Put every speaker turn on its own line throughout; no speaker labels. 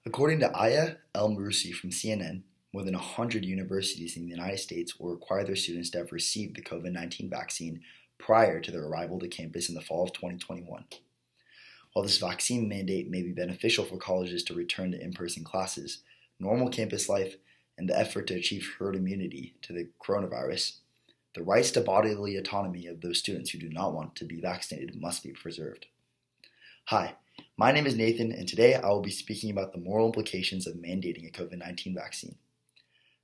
According to Aya El-Marousi from CNN, more than 100 universities in the United States will require their students to have received the COVID-19 vaccine prior to their arrival to campus in the fall of 2021. While this vaccine mandate may be beneficial for colleges to return to in-person classes, normal campus life, and the effort to achieve herd immunity to the coronavirus, the rights to bodily autonomy of those students who do not want to be vaccinated must be preserved. Hi, my name is Nathan, and today I will be speaking about the moral implications of mandating a COVID-19 vaccine.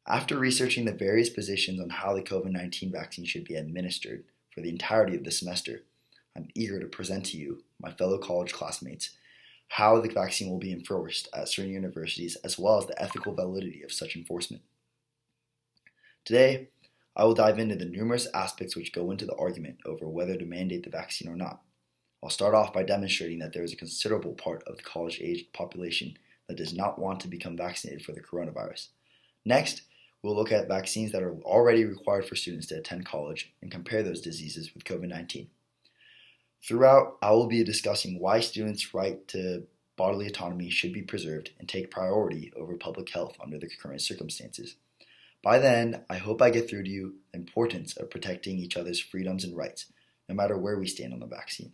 After researching the various positions on how the COVID-19 vaccine should be administered for the entirety of the semester, I'm eager to present to you, my fellow college classmates, how the vaccine will be enforced at certain universities as well as the ethical validity of such enforcement. Today, I will dive into the numerous aspects which go into the argument over whether to mandate the vaccine or not. I'll start off by demonstrating that there is a considerable part of the college-aged population that does not want to become vaccinated for the coronavirus. Next, we'll look at vaccines that are already required for students to attend college and compare those diseases with COVID-19. Throughout, I will be discussing why students' right to bodily autonomy should be preserved and take priority over public health under the current circumstances. By then, I hope I get through to you the importance of protecting each other's freedoms and rights, no matter where we stand on the vaccine.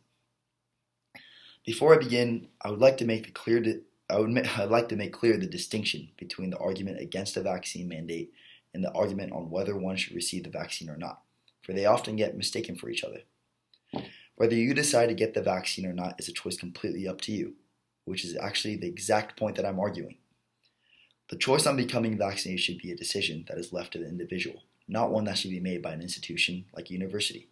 Before I begin, I would like to make clear the distinction between the argument against a vaccine mandate and the argument on whether one should receive the vaccine or not, for they often get mistaken for each other. Whether you decide to get the vaccine or not is a choice completely up to you, which is actually the exact point that I'm arguing. The choice on becoming vaccinated should be a decision that is left to the individual, not one that should be made by an institution like a university.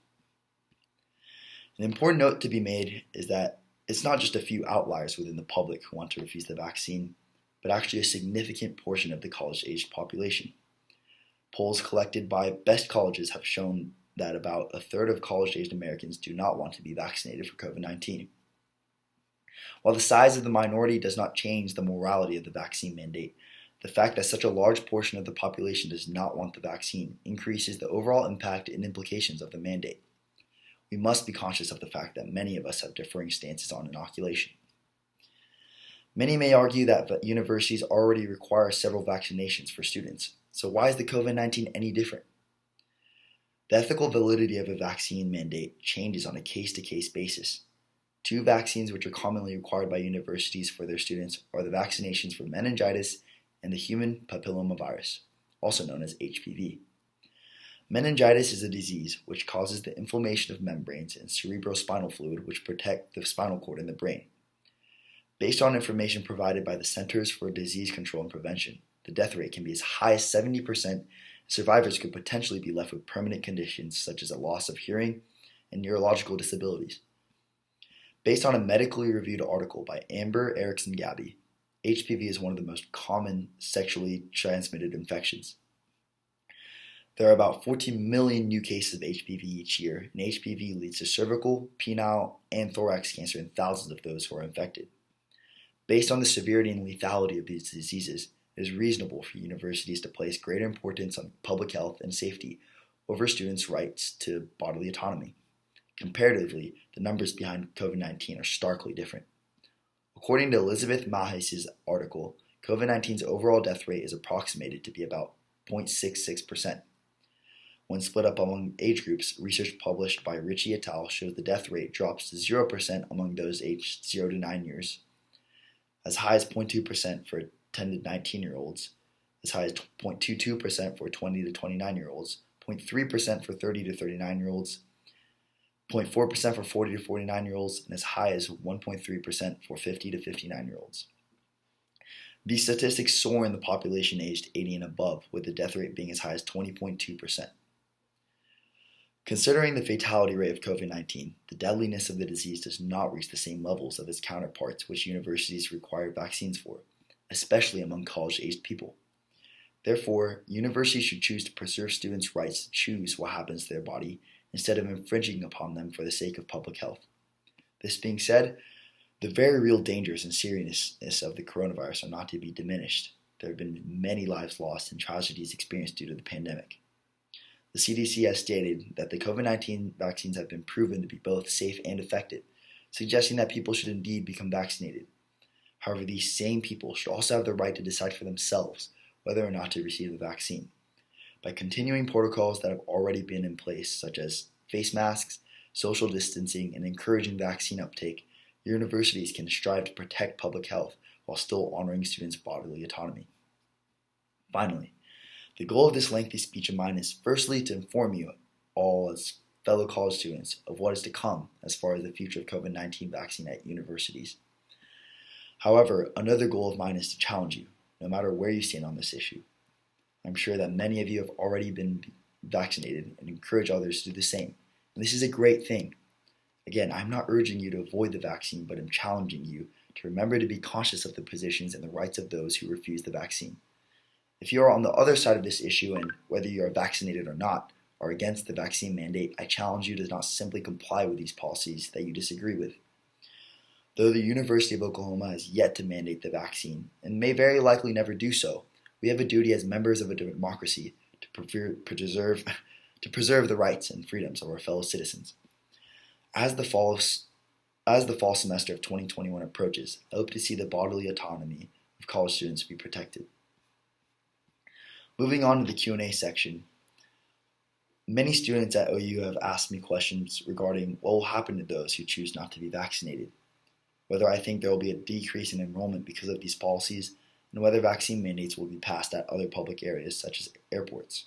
An important note to be made is that it's not just a few outliers within the public who want to refuse the vaccine, but actually a significant portion of the college-aged population. Polls collected by Best Colleges have shown that about a third of college-aged Americans do not want to be vaccinated for COVID-19. While the size of the minority does not change the morality of the vaccine mandate, the fact that such a large portion of the population does not want the vaccine increases the overall impact and implications of the mandate. We must be conscious of the fact that many of us have differing stances on inoculation. Many may argue that universities already require several vaccinations for students, so why is the COVID-19 any different? The ethical validity of a vaccine mandate changes on a case-to-case basis. Two vaccines which are commonly required by universities for their students are the vaccinations for meningitis and the human papillomavirus, also known as HPV. Meningitis is a disease which causes the inflammation of membranes and cerebrospinal fluid which protect the spinal cord in the brain. Based on information provided by the Centers for Disease Control and Prevention, the death rate can be as high as 70%. Survivors could potentially be left with permanent conditions such as a loss of hearing and neurological disabilities. Based on a medically reviewed article by Amber Erickson Gabby, HPV is one of the most common sexually transmitted infections. There are about 14 million new cases of HPV each year, and HPV leads to cervical, penile, and thorax cancer in thousands of those who are infected. Based on the severity and lethality of these diseases, it is reasonable for universities to place greater importance on public health and safety over students' rights to bodily autonomy. Comparatively, the numbers behind COVID-19 are starkly different. According to Elizabeth Mahes' article, COVID-19's overall death rate is approximated to be about 0.66%. When split up among age groups, research published by Ritchie et al. Shows the death rate drops to 0% among those aged 0 to 9 years, as high as 0.2% for 10 to 19-year-olds, as high as 0.22% for 20 to 29-year-olds, 0.3% for 30 to 39-year-olds, 0.4% for 40 to 49-year-olds, and as high as 1.3% for 50 to 59-year-olds. These statistics soar in the population aged 80 and above, with the death rate being as high as 20.2%. Considering the fatality rate of COVID-19, the deadliness of the disease does not reach the same levels of its counterparts which universities require vaccines for, especially among college-aged people. Therefore, universities should choose to preserve students' rights to choose what happens to their body instead of infringing upon them for the sake of public health. This being said, the very real dangers and seriousness of the coronavirus are not to be diminished. There have been many lives lost and tragedies experienced due to the pandemic. The CDC has stated that the COVID-19 vaccines have been proven to be both safe and effective, suggesting that people should indeed become vaccinated. However, these same people should also have the right to decide for themselves whether or not to receive the vaccine. By continuing protocols that have already been in place, such as face masks, social distancing, and encouraging vaccine uptake, universities can strive to protect public health while still honoring students' bodily autonomy. Finally, the goal of this lengthy speech of mine is firstly to inform you all as fellow college students of what is to come as far as the future of COVID-19 vaccine at universities. However, another goal of mine is to challenge you, no matter where you stand on this issue. I'm sure that many of you have already been vaccinated and encourage others to do the same. And this is a great thing. Again, I'm not urging you to avoid the vaccine, but I'm challenging you to remember to be conscious of the positions and the rights of those who refuse the vaccine. If you are on the other side of this issue and whether you are vaccinated or not, are against the vaccine mandate, I challenge you to not simply comply with these policies that you disagree with. Though the University of Oklahoma has yet to mandate the vaccine, and may very likely never do so, we have a duty as members of a democracy to preserve the rights and freedoms of our fellow citizens. As the fall semester of 2021 approaches, I hope to see the bodily autonomy of college students be protected. Moving on to the Q&A section, many students at OU have asked me questions regarding what will happen to those who choose not to be vaccinated, whether I think there will be a decrease in enrollment because of these policies, and whether vaccine mandates will be passed at other public areas such as airports.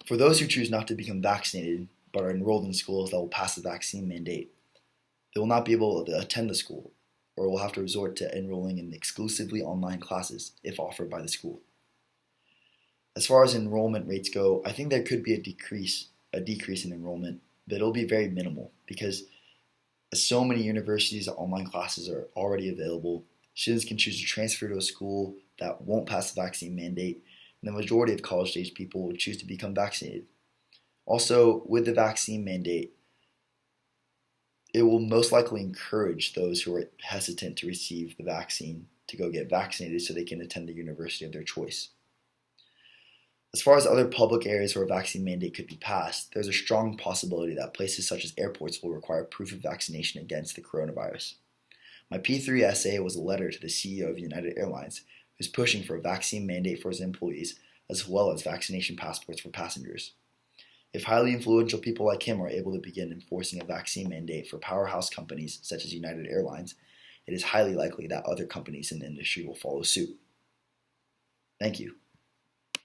For those who choose not to become vaccinated but are enrolled in schools that will pass the vaccine mandate, they will not be able to attend the school or will have to resort to enrolling in exclusively online classes if offered by the school. As far as enrollment rates go, I think there could be a decrease in enrollment, but it'll be very minimal because as so many universities' online classes are already available, students can choose to transfer to a school that won't pass the vaccine mandate, and the majority of college-age people will choose to become vaccinated. Also, with the vaccine mandate, it will most likely encourage those who are hesitant to receive the vaccine to go get vaccinated so they can attend the university of their choice. As far as other public areas where a vaccine mandate could be passed, there's a strong possibility that places such as airports will require proof of vaccination against the coronavirus. My P3 essay was a letter to the CEO of United Airlines, who's pushing for a vaccine mandate for his employees, as well as vaccination passports for passengers. If highly influential people like him are able to begin enforcing a vaccine mandate for powerhouse companies such as United Airlines, it is highly likely that other companies in the industry will follow suit. Thank you.